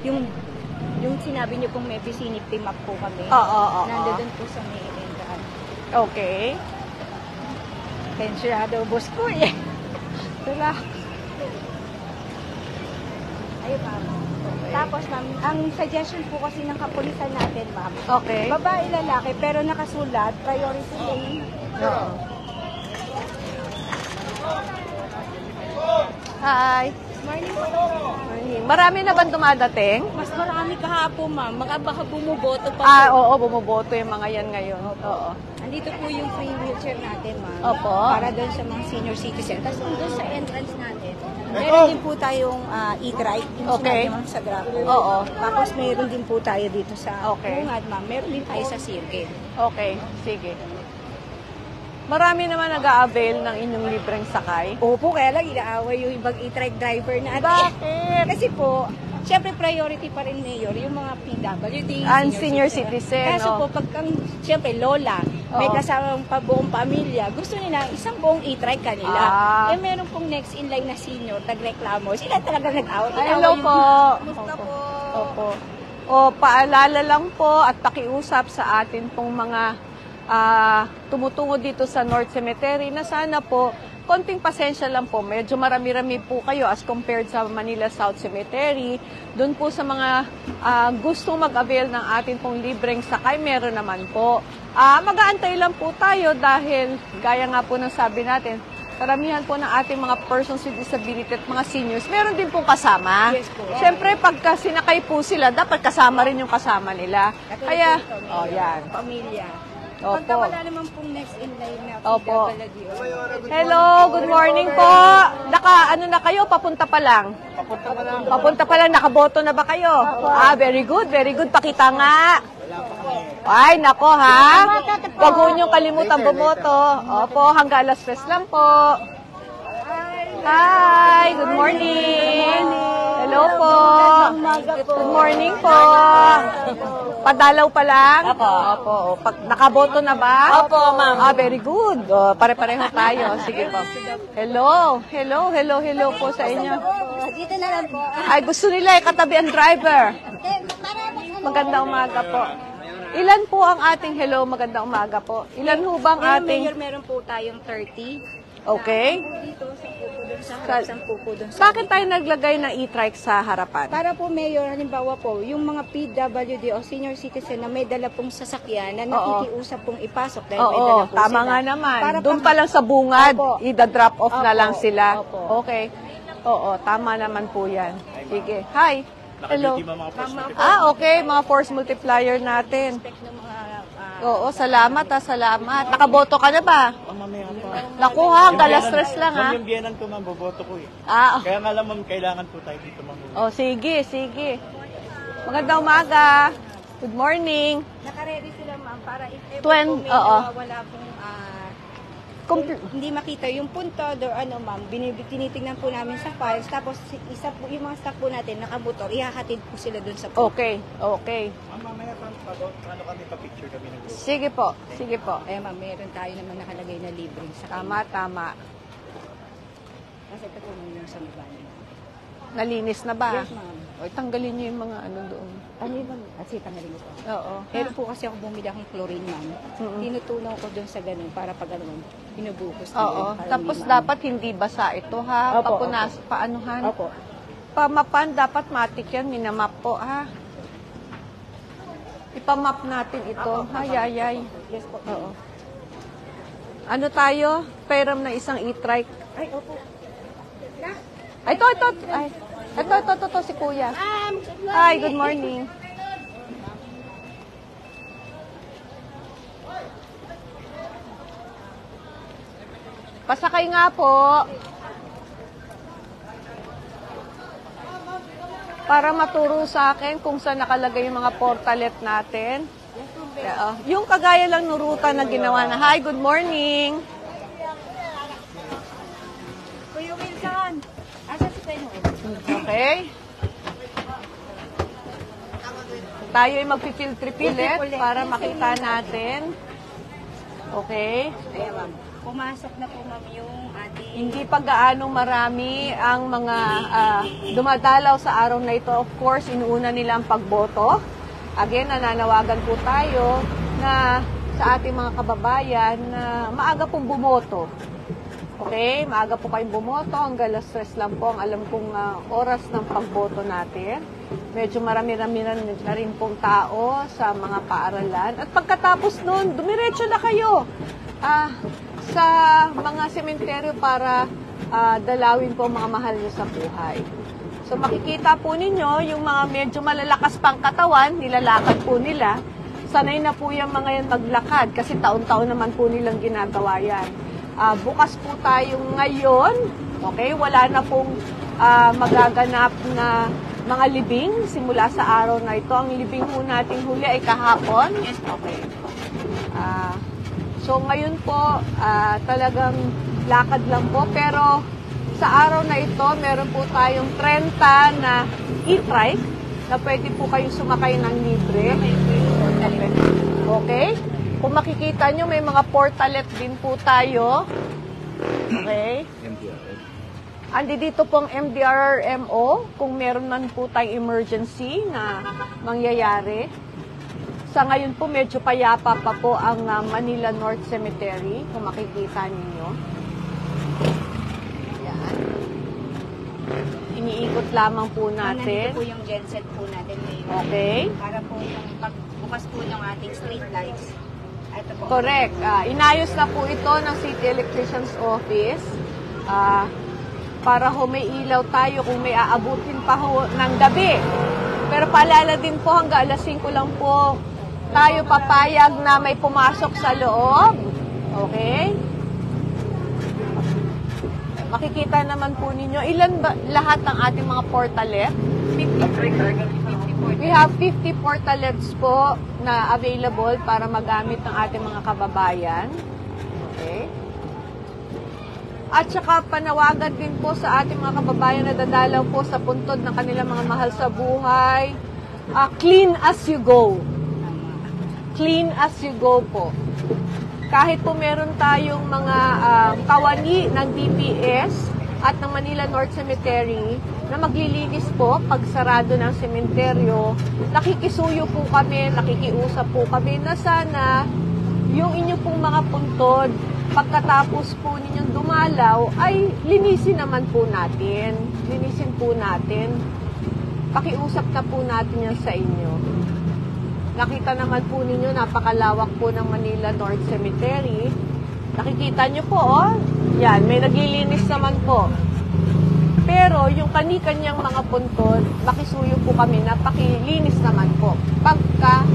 yung sinabi niyo pong may vicinity map po kami. Oo. Nandoon po sa may entrance. Okay. Pensyado, boss ko eh. Tala. Ayun, ma'am. Okay. Tapos, ma'am, ang suggestion po kasi ng kapulisan natin, ma'am. Okay. Babae, lalaki, pero nakasulat, priority lane. Oo. Hi. Morning po. Morning. Marami na ba dumadating? Mas marami kahapon, ma'am. Baka bumuboto pa. Oo, bumuboto yung mga yan ngayon. Oo. Andito po yung free wheelchair natin, ma'am. Opo. Para doon sa mga senior citizen. Tapos doon sa entrance natin, meron din po tayong e-drive. Okay. Ma'am, sa Grab. Oo. Tapos meron din po tayo dito sa Okay. Bungad, ma'am. Meron din tayo sa circuit. Okay, sige. Marami naman nag-a-avail ng inyong libreng sakay. Opo, kaya lang inaaway yung ibang e-trike driver natin. Bakit? Kasi po, syempre priority pa rin, Mayor, yung mga PWD, And senior citizen. Kaso po, syempre lola, may Oo. kasamang buong pamilya, gusto nila isang buong e-trike kanila. Ah. Eh, meron pong next in line na senior, nagreklamo. Sila talaga nag-away. Hello po. Kumusta po? Opo. O, paalala lang po at pakiusap sa atin pong mga tumutungo dito sa North Cemetery na sana po, konting pasensya lang po. Medyo marami-rami po kayo as compared sa Manila South Cemetery. Doon po sa mga gustong mag-avail ng atin pong libreng sakay, meron naman po. Mag-aantay lang po tayo dahil, gaya nga po ng sabi natin, karamihan po ng ating mga persons with disability at mga seniors, meron din pong kasama. Yes po. Siyempre, pagka sinakay po sila, dapat kasama rin yung kasama nila. Kaya, yan. Pamilya. Opo. Pagka wala naman pong next in line na Opo. PWD. Hello, good morning po. Ano na kayo? Papunta pa lang? Papunta pa lang. Nakaboto na ba kayo? Very good, very good. Pakita nga. Ay, nako ha. Huwag mo niyong kalimutan bumoto. Opo, hanggang alas 3 lang po. Hi, good morning. Hello po. Good morning po. Padalaw pa lang? Opo. Nakaboto na ba? Opo, ma'am. Very good. Pare-pareho tayo. Sige po. Hello po sa inyo. Dito na lang po. Ay, gusto nila katabi ang driver. Magandang umaga po. Ilan po ang ating magandang umaga po? Ilan ho bang ating... Mayor, meron po tayong 30. Okay. Dito, 10 po doon sa harap, 10 po doon sa... Bakit tayo naglagay na e-trike sa harapan? Para po, Mayor, halimbawa po, yung mga PWD o senior citizen na may dala pong sasakyan na nakikiusap pong ipasok dahil may dala po tama sila. nga naman. Para Doon pa lang sa bungad, Opo. i-drop off na Opo. lang sila. Opo. Okay. Oo, tama naman po yan. Sige. Hi. Hello. Tama po. Okay. Mga force multiplier natin. Respect ng mga... Oo, salamat salamat. Nakaboto ka na ba? Mamaya pa. Naku ha, hanggang alas 3 lang ha. Yung biyanan ko, ma'am, boboto ko eh. Ah, Kaya nga lang, ma'am, kailangan po tayo dito, ma'am. sige. Magandang umaga. Good morning. Naka-ready sila, ma'am, para if ever Twen- po may oo. wala pong... Compl- hindi makita yung puntod or ma'am, tinitingnan po namin sa files, tapos isa po, yung mga staff po natin, nakamotor, ihahatid po sila dun sa puntod. Okay. Ma'am, mamaya pa, paano kami pa-picture kami ng group? Sige po. Eh ma'am, meron tayo naman nakalagay na libreng sa Tama. Kasi ito po yung sa mabani. Nalinis na ba? Yes, ma'am. O, tanggalin niyo yung mga doon. Ano yun, ma'am? At sita nga rin ito. Oo. Meron po kasi ako bumili akong chlorine, ma'am. Tinutunaw ko dun sa ganun para pag binubukos na Oo. yun, para Tapos hindi dapat hindi basa ito ha. Opo, Paanuhan. Opo. Pamapan, dapat matik yan. Minamap po ha. Ipamap natin ito. Hayayay. Yes po. Oo. Ano tayo? Pairam na isang e-trike. Ay, opo. Ay, ito. Ay, ito, si Kuya. Hi, good morning. Pasakay nga po. Para maturo sa akin kung saan nakalagay yung mga portalet natin. Yung kagaya lang ng ruta na ginawa na. Hi, good morning. Kuya Wilson, asa si Tayo? Okay. Tayo ay magpipiltripilit para makita natin. Okay. Ayan, ma'am. Pumasok na po ma'am yung ating... Hindi pa gaano marami ang mga dumadalaw sa araw na ito. Of course, inuuna nila ang pagboto. Again, nananawagan po tayo na sa ating mga kababayan na maaga pong bumoto. Okay? Maaga po kayong bumoto. Hanggang alas 3 lang po ang alam kong oras ng pagboto natin. Medyo marami-rami na rin pong tao sa mga paaralan. At pagkatapos nun, dumiretso na kayo sa mga sementeryo para dalawin po ang mga mahal nyo sa buhay. So makikita po ninyo yung mga medyo malalakas pang katawan, nilalakad po nila. Sanay na po yung mga yan maglakad kasi taon-taon naman po nilang ginagawa yan. Bukas po tayo ngayon, okay? Wala na pong magaganap na mga libing simula sa araw na ito. Ang libing po nating huli ay kahapon. Yes, okay. So ngayon po, talagang lakad lang po. Pero sa araw na ito, meron po tayong 30 na e-trike na pwede po kayong sumakay ng libre. Okay? Kung makikita nyo, may mga portalet din po tayo. Okay? Andi dito pong MDRRMO kung meron man po tayong emergency na mangyayari. Sa ngayon po, medyo payapa pa po ang Manila North Cemetery, kung makikita ninyo. Yan. Iniikot lamang po natin. Nandito po yung genset po natin ngayon. Okay. Para po yung pagbukas po ng ating street lights. Ito po. Correct. Inayos na po ito ng City Electrician's Office. Para ho may ilaw tayo kung may aabutin pa ho ng gabi. Pero paalala din po hanggang alas 5 lang po tayo papayag na may pumasok sa loob. Okay? Makikita naman po ninyo, ilan ba lahat ng ating mga portalet? 50. We have 50 portalets po na available para magamit ng ating mga kababayan. Okay? At saka panawagan din po sa ating mga kababayan na dadalaw po sa puntod ng kanilang mga mahal sa buhay. Clean as you go. Clean as you go po. Kahit po meron tayong mga kawani ng DPS at ng Manila North Cemetery na maglilinis po pag sarado ng sementeryo, nakikisuyo po kami, nakikiusap po kami na sana yung inyo pong mga puntod, pagkatapos po ninyong dumalaw, ay linisin naman po natin. Linisin po natin. Pakiusap na po natin yan sa inyo. Nakita naman po ninyo, napakalawak po ng Manila North Cemetery. Nakikita nyo po, oh. Yan, may naglilinis naman po. Pero yung kani-kanyang mga puntod, makisuyo po kami na pakilinis naman po. Pagka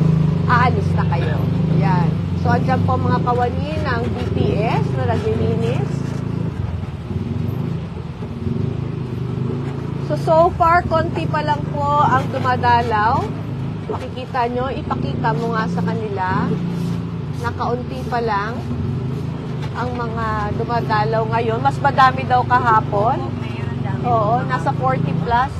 aalis na kayo. Yan. So, andyan po mga kawani ng DPS na naglilinis. So far, konti pa lang po ang dumadalaw. Makikita nyo, ipakita mo nga sa kanila na kaunti pa lang ang mga dumadalaw ngayon. Mas madami daw kahapon. Oo, nasa 40 plus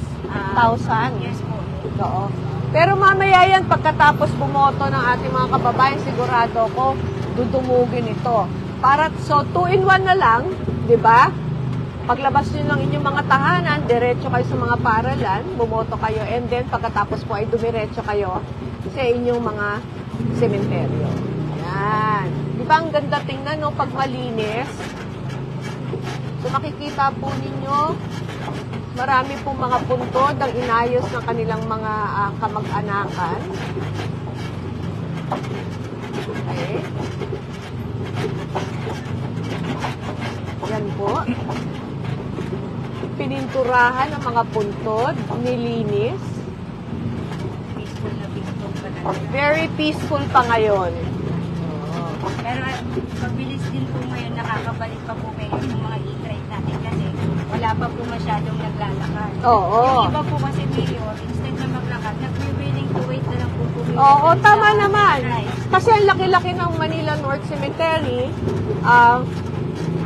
thousand. Yes po. Oo. Pero mamaya yan, pagkatapos bumoto ng ating mga kababayan, sigurado ko, dudumugin ito. So, 2-in-1 na lang, di ba? Paglabas nyo ng inyong mga tahanan, diretso kayo sa mga paaralan, bumoto kayo, and then pagkatapos po ay dumiretso kayo sa inyong mga sementeryo. Yan. Di ba ang ganda tingnan, no, pag malinis? So makikita po ninyo, marami pong mga puntod ang inayos ng kanilang mga kamag-anakan. Okay. Yan po. Pininturahan ang mga puntod, nilinis. Peaceful na peaceful pa natin. Very peaceful pa ngayon. Pero pagbilis din po ngayon, nakakabalik pa po ngayon yung mga e-trike natin kasi wala pa po masyadong naglalakad. Oo. Yung iba po kasi mayor, instead na maglakad, nag-willing to wait na lang po po. Oo, tama naman. Kasi ang laki-laki ng Manila North Cemetery,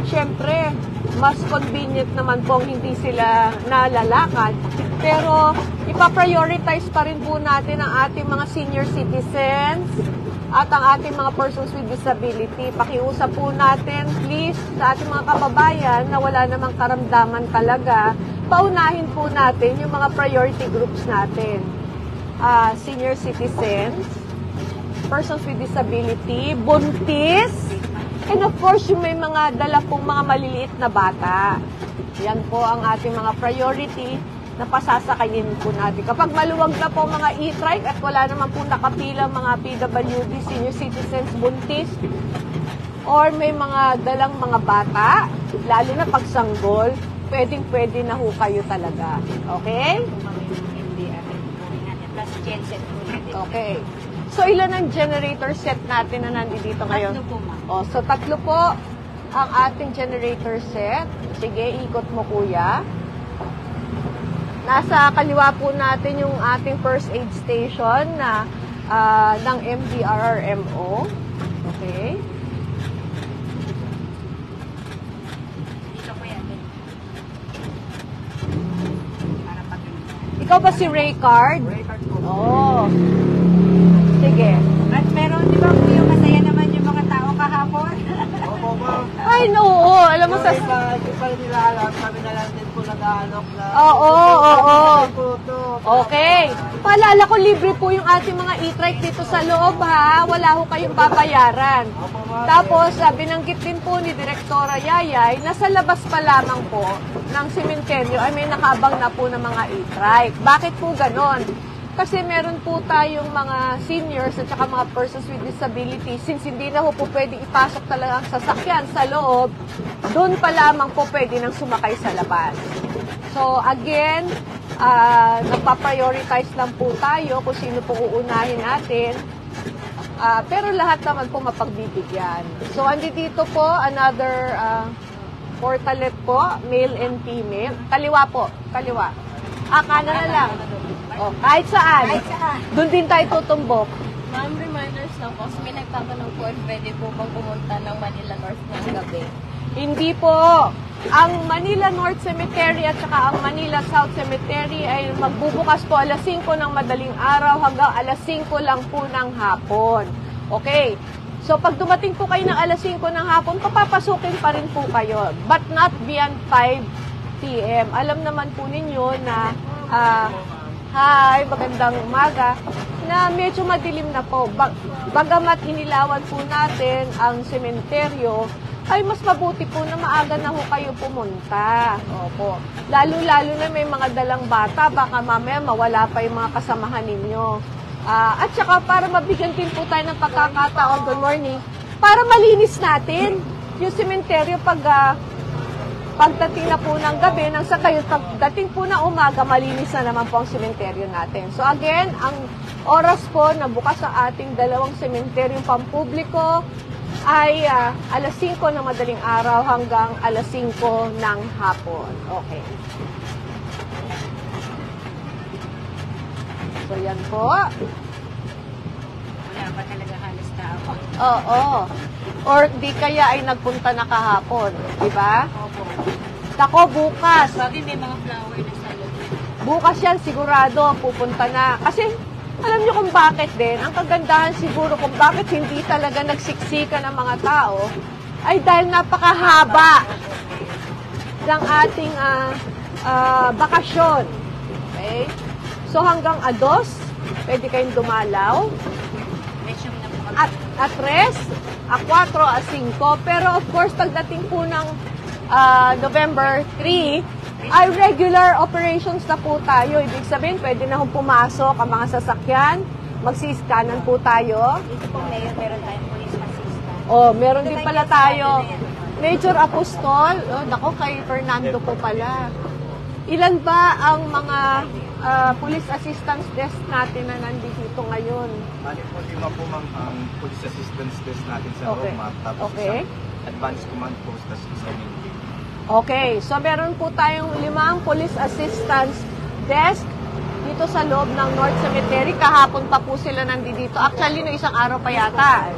syempre, mas convenient naman pong hindi sila nalalakad. Pero ipaprioritize pa rin po natin ang ating mga senior citizens, at ang ating mga persons with disability. Pakiusap po natin, please, sa ating mga kababayan na wala namang karamdaman talaga, paunahin po natin yung mga priority groups natin. Senior citizens, persons with disability, buntis, and of course, yung may mga dala pong mga maliliit na bata. Yan po ang ating mga priority na pasasakayin po natin. Kapag maluwag na po mga e-trike at wala naman po nakapilang mga PWD, senior citizens, buntis, or may mga dalang mga bata, lalo na pagsanggol, pwedeng-pwede na ho kayo talaga. Okay? Plus genset po natin. Okay. So, ilan ang generator set natin na nandito ngayon? 3 po, ma'am. O, so 3 po ang ating generator set. Sige, ikot mo kuya. Nasa kaliwa po natin yung ating first aid station na ng MDRRMO. Okay. Dito po yan. Para pag Ikaw ba si Raycard? Record ko. Oo. Sige. At pero di ba po yung masaya naman yung mga tao kahapon? Opo, ma'am. Ay, no. Alam mo sa... Hindi pa nila alam. Kami na lang din po nag-aalok na. Oo. Okay. Okay. Paalala ko, libre po yung ating mga e-trike dito sa loob, ha? Wala ho kayong babayaran. Opo, ma'am. Tapos, binanggit din po ni Direktora Yayay, nasa labas pa lamang po ng sementeryo ay may nakabang na po ng mga e-trike. Bakit po ganon? Kasi meron po tayong mga seniors at saka mga persons with disabilities. Since hindi na po pwede ipasok talaga ang sasakyan sa loob, doon pa lamang po pwede nang sumakay sa labas. So again, nagpa-prioritize lang po tayo kung sino po uunahin natin. Pero lahat naman po mapagbibigyan. So andito po another portalet po, male and female. Kaliwa po, kaliwa. Kanan na lang. Oh, kahit saan. Kahit saan. Doon din tayo tutumbok. Ma'am, reminders lang po. Kasi may nagtatanong po if pwede po bang pumunta ng Manila North ng gabi. Hindi po. Ang Manila North Cemetery at saka ang Manila South Cemetery ay magbubukas po alas 5 ng madaling araw hanggang alas 5 lang po ng hapon. Okay. So pag dumating po kayo ng alas 5 ng hapon, papapasukin pa rin po kayo. But not beyond 5 p.m. Alam naman po ninyo na hi, magandang umaga, na medyo madilim na po. Bagamat inilawan po natin ang sementeryo, ay mas mabuti po na maaga na ho kayo pumunta. Opo. Lalo-lalo na may mga dalang bata, baka mamaya mawala pa yung mga kasamahan ninyo. At saka para mabigyan din po tayo ng pagkakataon, good morning, para malinis natin yung sementeryo pagdating na po ng gabi, nang sa kayo, pagdating po na umaga, malinis na naman po ang sementeryo natin. So again, ang oras po na bukas sa ating dalawang sementeryong pampubliko ay alas 5 ng madaling araw hanggang alas 5 ng hapon. Okay. So yan po. Wala pa talaga halos tao. Oo. Or di kaya ay nagpunta na kahapon. Diba? Opo. Ako bukas. Sabi may mga flower na sa loob. Bukas yan, sigurado, pupunta na. Kasi, alam niyo kung bakit din, ang kagandahan siguro kung bakit hindi talaga nagsiksika ng mga tao, ay dahil napakahaba ng ating bakasyon. Okay? So, hanggang ados, pwede kayong dumalaw. Resume na po kami. At 3, 4, 5. Pero of course, pagdating po ng November 3, ay regular operations na po tayo. Ibig sabihin, pwede na hong pumasok ang mga sasakyan. Magsiskanan po tayo. Dito po ngayon, meron tayong police assistant. Oh, meron din pala tayo. Major Apostol. Oh, nako, kay Fernando po pala. Ilan ba ang mga police assistance desk natin na nandito ngayon? Bali po, 5 po ma'am ang police assistance desk natin sa Okay. Roma. Tapos Okay. isang advanced command post na sa main gate. Okay, so meron po tayong 5 police assistance desk dito sa loob ng North Cemetery. Kahapon pa po sila nandito. Actually, no, isang araw pa yata.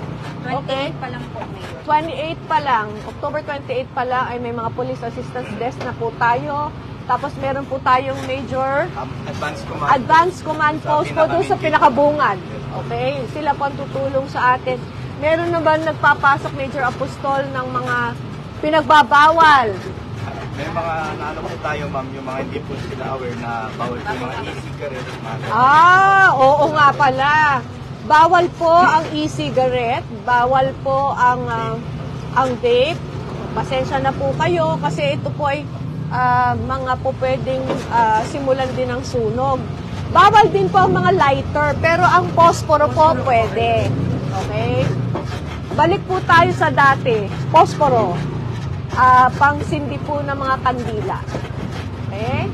Okay. 28 pa lang po ngayon. 28 pa lang, October 28 pa lang ay may mga police assistance desk na po tayo. Tapos meron po tayong major Advanced command. advanced command post po doon sa pinakabungan. Okay? Sila po ang tutulong sa atin. Meron na ba nagpapasok, Major Apostol, ng mga pinagbabawal? May mga naano po tayo, ma'am, yung mga hindi po sila aware na bawal po yung mga e-cigarettes. Oo nga pala. Bawal po ang e-cigarette, bawal po ang vape. Pasensya na po kayo kasi ito po ay mga po pwedeng simulan din ng sunog. Bawal din po ang mga lighter, pero ang posporo po pwede. Okay? Balik po tayo sa dati. Posporo. Pangsindi po ng mga kandila. Okay?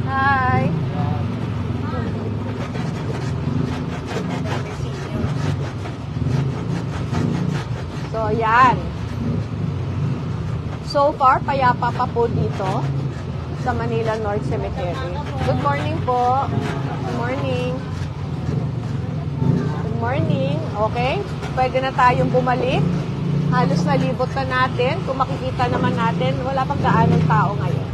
Hi. So, yan. So far, payapa pa po dito sa Manila North Cemetery. Good morning po. Good morning. Good morning. Okay? Pwede na tayong bumalik. Halos nalibot na natin. Kung makikita naman natin, wala pang gaanong tao ngayon.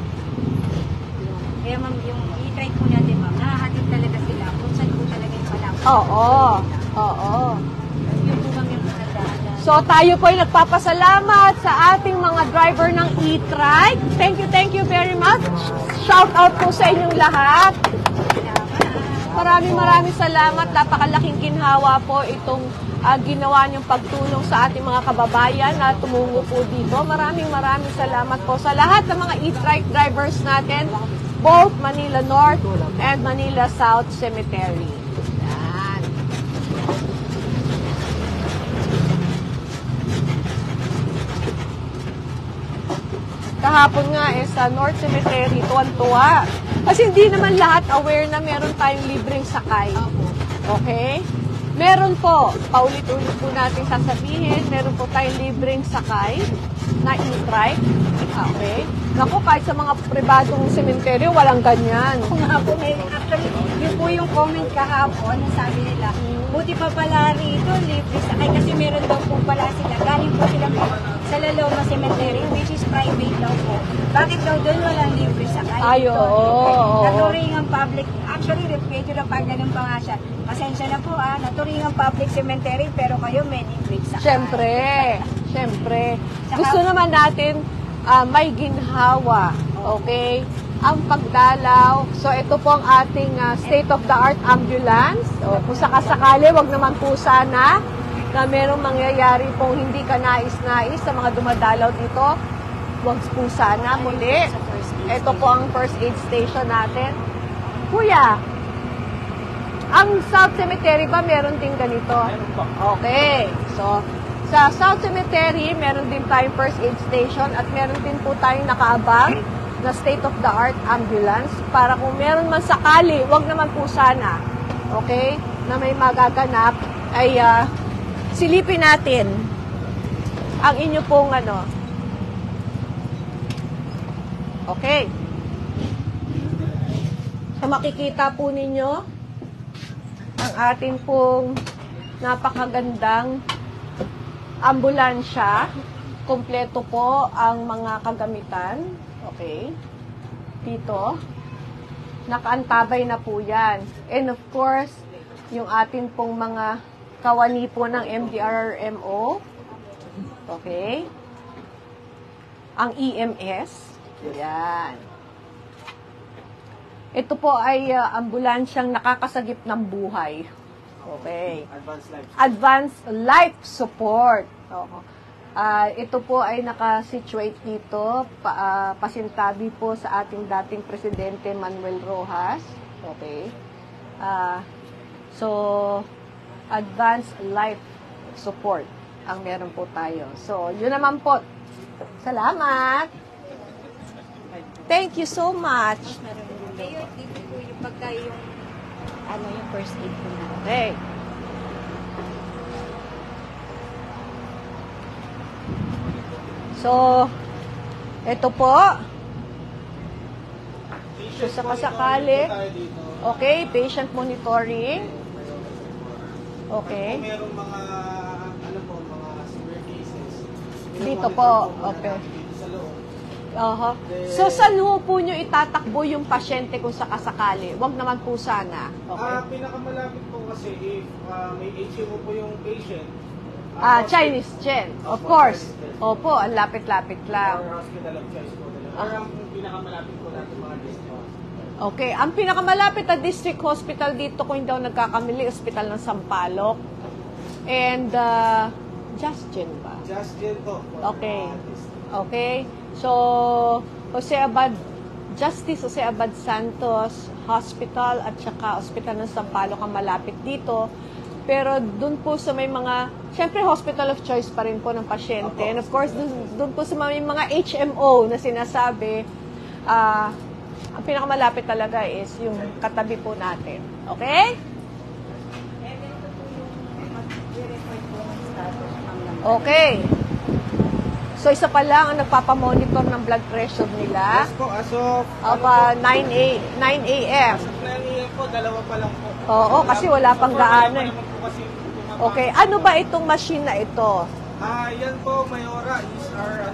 Kaya ma'am, yung i-try po natin ma'am, nahahatid talaga sila kung saan po talaga yung palapit. Oo. Oo. Yun po ma'am yung magandaan. So tayo po ay nagpapasalamat sa ating mga driver ng e-trike. Thank you very much. Shout out po sa inyong lahat. Maraming salamat. Napakalaking ginhawa po itong ginawa niyong pagtulong sa ating mga kababayan na tumungo po dito. Maraming salamat po sa lahat ng mga e-trike drivers natin, both Manila North and Manila South Cemetery. Yan. Kahapon nga sa North Cemetery, tuwan-tuwa. Kasi hindi naman lahat aware na meron tayong libreng sakay. Okay? Meron po, paulit-ulit po natin sasabihin, meron po tayong libreng sakay na e-trike. Okay? Naku, kahit sa mga pribadong sementeryo, walang ganyan. Kung nga po, actually, yun po yung comment kahapon na sabi nila, buti pa pala rito, libre sakay kasi meron daw po pala sila. Galing po sila sa Laloma Cemetery, which is private daw po. Bakit daw doon walang libre sakay? Ay, oo. Naturing ang public, actually, medyo na pag ganun pa nga siya. Pasensya na po naturing ang public cemetery, pero kayo may libre sakay. Siyempre. Gusto naman natin may ginhawa, okay? Ang pagdalaw. So, ito po ang ating state-of-the-art ambulance. O, kung sakasakali, wag naman po sana na merong mangyayari pong hindi ka nais-nais sa mga dumadalaw dito. Wag po sana muli. Ito po ang first aid station natin. Kuya, ang South Cemetery ba meron din ganito? Okay. So, sa South Cemetery, meron din tayong first aid station at meron din po tayong nakaabang na state-of-the-art ambulance para kung meron man sakali, wag naman po sana, okay, na may magaganap, ay silipin natin ang inyo pong okay. So, makikita po ninyo ang ating pong napakagandang ambulansya. Kompleto po ang mga kagamitan. Okay. Dito. Nakaantabay na po yan. And of course, yung atin pong mga kawani po ng MDRRMO. Okay. Ang EMS. Yan. Ito po ay ambulansyang nakakasagip ng buhay. Okay. Advanced life support. Ito po ay nakasituate dito, pasintabi po sa ating dating Presidente Manuel Rojas. Okay. So, advanced life support ang meron po tayo. So, yun naman po. Salamat! Thank you so much! Dito po yung pagka yung yung first aid po na. Okay. So, ito po. So, sa kasakali. Okay, patient monitoring. Okay. Kung merong mga, mga severe cases. Dito po. Okay. Dito sa loob. Oho. So, saan ho po nyo itatakbo yung pasyente kung sakasakali? Huwag naman po sana. Okay. Pinakamalapit po kasi if may HMO po yung patient. Chinese Gen, of course. Opo, ang lapit-lapit lang. Or hospital of choice po nila. Or ang pinakamalapit po natin mga district. Okay, ang pinakamalapit na district hospital dito, kung hindi ako nagkakamali, Hospital ng Sampaloc. And, Just Gen ba? Just Gen po. Okay. Okay. So, Justice Jose Abad Santos Hospital at saka Hospital ng Sampaloc ang malapit dito. Pero dun po sa may mga, syempre hospital of choice pa rin po ng pasyente. And of course, dun po sa may mga HMO na sinasabi, ang pinakamalapit talaga is yung katabi po natin. Okay? Okay. So, isa pa lang ang nagpapamonitor ng blood pressure nila. Yes po, as of 9 a.m. 9 a.m. po, dalawa pa lang po. Oo, kasi wala pang gaano eh. Wala pa naman po kasi pumapasok. Okay, ano ba itong machine na ito? Yan po, Mayora, is our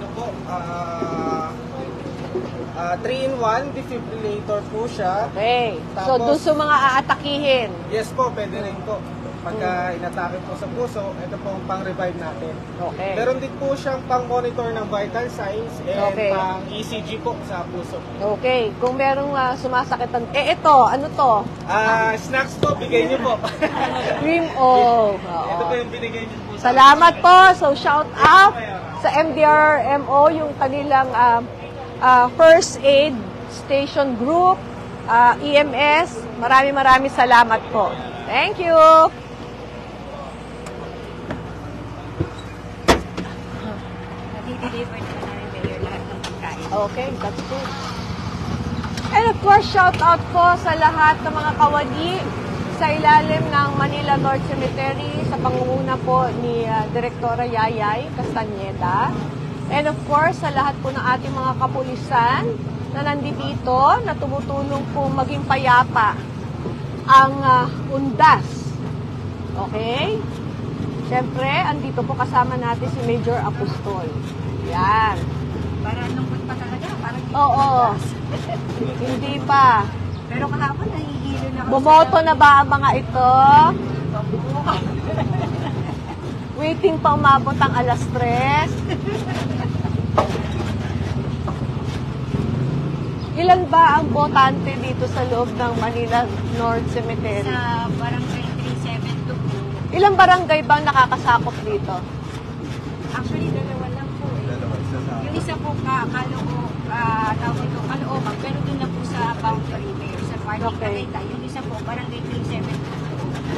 3-in-1 defibrillator po siya. Okay. So, Tapos- doon sa mga aatakihin. Yes po, pwede rin po. Pagka inatake po sa puso, ito po ang pang-revive natin. Okay. Meron din po siyang pang-monitor ng vital signs and Okay. pang-ECG po sa puso. Okay. Kung merong sumasakit, ito, ano to? Snacks po, bigay niyo po. Cream o. Ito po yung binigay niyo po. Salamat po. So, shout out sa MDRMO, yung kanilang first aid station group, EMS. Maraming salamat po. Thank you. Nadi-deliver na namin Mayor lahat ng pagkain. Okay, that's good. And of course, shout out po sa lahat ng mga kawani sa ilalim ng Manila North Cemetery sa pangunguna po ni Direktora Yayay Castañeda. And of course, sa lahat po ng ating mga kapulisan na nandito, na tumutulong po maging payapa ang undas. Okay? Siyempre, andito po kasama natin si Major Apostol. Yan. Para lungkot pa talaga. Parang Oo. Hindi pa. Pero kahapon, nahihilo na ako. Bumoto na ba ang mga ito? Waiting pa umabot ang alas 3. Ilan ba ang botante dito sa loob ng Manila North Cemetery? Sa barangay 372. Ilang barangay ba ang nakakasakop dito? Actually, dalawa lang po eh. Dalawa, isa sa... Yung isa po tawag ito, Caloocan, pero doon na po sa boundary mayor, sa parking Okay. Tagaytay. Yung isa po, barangay 372.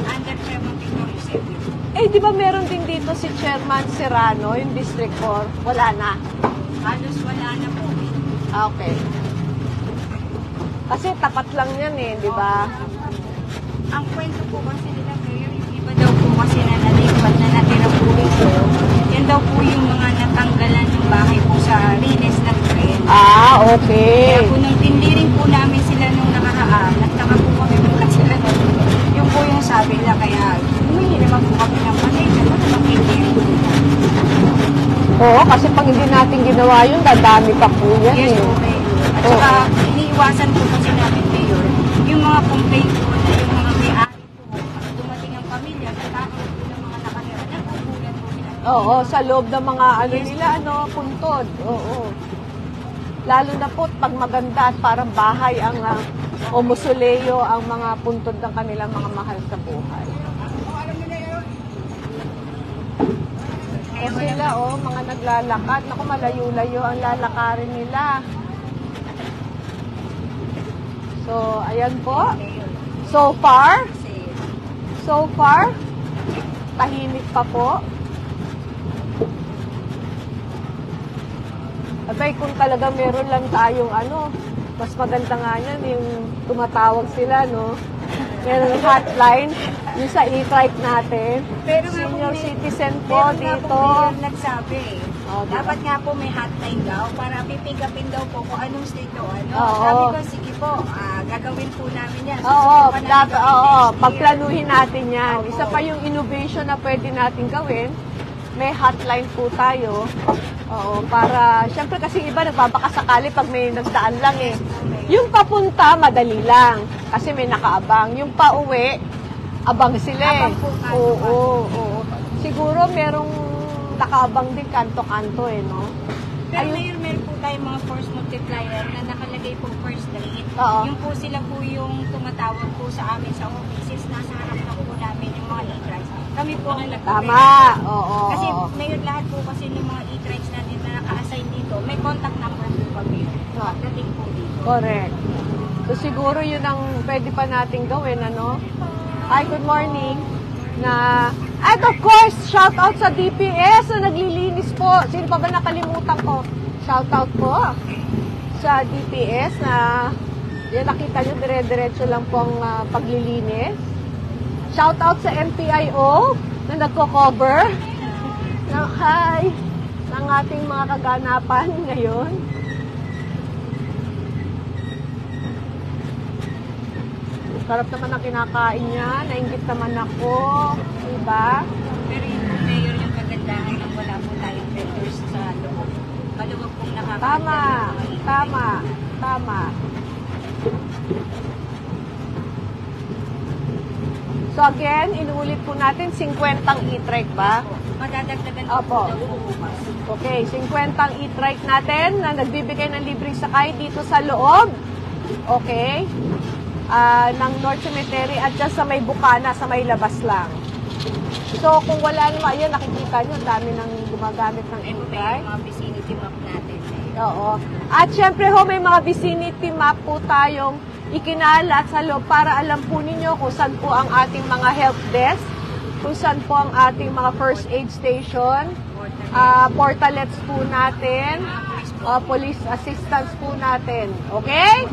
Under Chairman Victoria Seven. Eh, di ba meron din dito si Chairman Serrano, yung District 4? Wala na. Halos wala na po eh. Okay. Kasi tapat lang yan eh, di ba? Ang kwento po kasi nila, Mayor, yung iba daw po kasi na nalipat na natira po ito. Yan daw po yung mga natanggalan ng bahay po sa Riles ng tren. Okay. Kaya po nung tindirin po namin sila nung nakahaan, nagtaka po kami bakit sila yung po yung sabi nila, kaya humingi naman po kami ng panay, gano'n naman tindirin po nila. Oo, kasi pag hindi natin ginawa yun, dadami pa po yan Yes eh. po, Mayor. At saka, iniiwasan po kasi namin, Mayor, yung mga complaint po na yung mga may-ari po, dumating ang pamilya, natakot po ng mga nakatira, nagpupulan po sila. Oo, sa loob ng mga ano nila, puntod. Oo. Lalo na po pag maganda at parang bahay ang o musoleo ang mga puntod ng kanilang mga mahal sa buhay. Kaya O sila, mga naglalakad. Naku, malayo-layo ang lalakarin nila. So, ayan po. So far, tahimik pa po. Abay, kung talaga meron lang tayong mas maganda nga yan, yung tumatawag sila, no? Meron hotline, yung sa e-trike natin. Pero nga po, Senior may- citizen po meron nga dito. po Mayor nagsabi eh. Oh, diba? Dapat nga po may hotline daw para pipigapin daw po kung anong state o ano. Oo. Sabi ko, sige po, gagawin po namin yan. Oo, Susubukan namin gawin next year. pagplanuhin natin yan. Opo. Isa pa yung innovation na pwede natin gawin, may hotline po tayo. Oo, para, syempre kasi iba nagbabakasakali pag may nagdaan lang eh. Yung papunta, madali lang. Kasi may nakaabang. Yung pauwi, abang sila eh. Abang po kayo. Oo. Siguro merong nakaabang din kanto-kanto eh, no? Pero ngayon meron po tayong mga force multiplier na nakalagay po first grade. Oo. Yung po sila po yung tumatawag po sa amin sa offices. Nasa harap na po namin yung mga e-tribes. Kami po ang Tama. Oo. Kasi oo. ngayon lahat po kasi ng mga e-tribes natin na naka-assign dito, may contact number po kami. Pagdating po dito. Correct. So siguro yun ang pwede pa nating gawin, ano? Hi, good morning. At of course, shout out sa DPS na naglilinis po. Sino pa ba nakalimutan ko? Shout out po sa DPS na yan, nakita nyo, dire-diretso lang po ang paglilinis. Shout out sa MPIO na nagko-cover ng ating mga kaganapan ngayon. Sarap naman ang kinakain niya. Nainggit naman ako. Diba? Pero yung po, Mayor, yung kagandahan ng wala po tayong vendors sa loob. Maluwag pong nakakain. Tama. So again, inuulit po natin 50 e-trike ba? Madadagdagan Opo. po daw po bukas. Okay, 50 e-trike natin na nagbibigay ng libreng sakay dito sa loob. Okay? Ng North Cemetery at dyan sa may bukana, sa may labas lang. So, kung wala naman, ayan, nakikita nyo, ang dami nang gumagamit ng Ito po e-trike. yung mga vicinity map natin. Oo. At syempre ho, may mga vicinity map po tayong ikinalat sa loob para alam po ninyo kung saan po ang ating mga help desk, kung saan po ang ating mga first aid station, portalets po natin, police assistance po natin. Okay?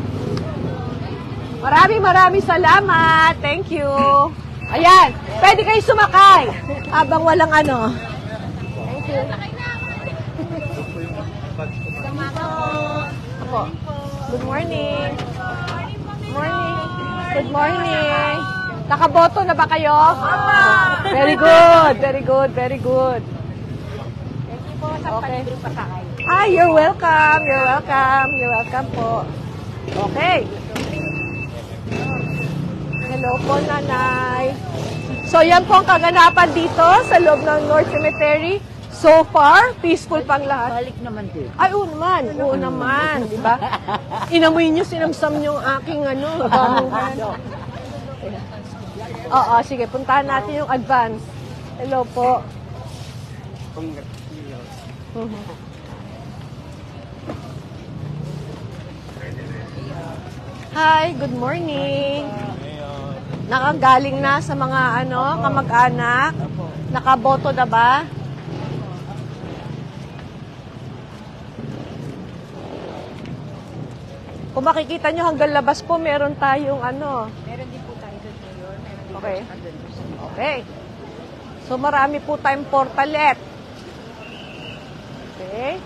Maraming salamat. Thank you. Ayan, pwede kayo sumakay habang walang ano. Thank you. Opo. Good morning. Good morning. Nakaboto na ba kayo? Very good. Thank you po sa palibreng pasakay. You're welcome. You're welcome po. Okay. Hello po, Nanay. So, yan po ang kaganapan dito sa loob ng North Cemetery. So far, peaceful pang lahat. Balik naman din. Ay, oo naman, di ba? Inamoy nyo, sinamsam nyo ang aking bamungan. Oo, sige, puntahan natin yung advance. Hello po. Hi, good morning. Nakagaling na sa mga kamag-anak. Nakaboto na ba? Kung makikita nyo hanggang labas po, meron tayong Meron din po tayo doon, Mayor. Meron din Okay. po doon. Okay. So marami po tayong portalet. Okay.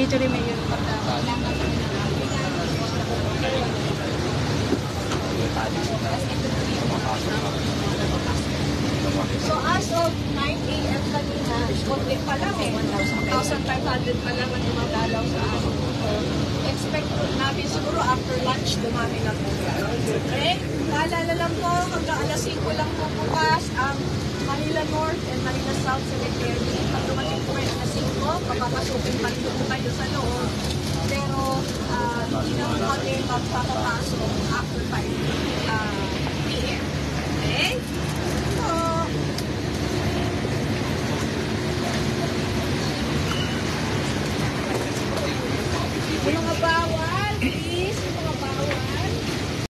Secretary Mayor. So as of 9 a.m. kanina, konti pa lang eh. 1,500 pa lang ang dumadalaw sa amin. Expect namin siguro after lunch, dumami na po. Okay? Paalala lang po, hanggang alas 5 lang po bukas ang Manila North and Manila South Cemetery. Pag dumating po kayo alas 5, papapasukin pa rin po kayo sa loob. Pero hindi naman kami magpapapasok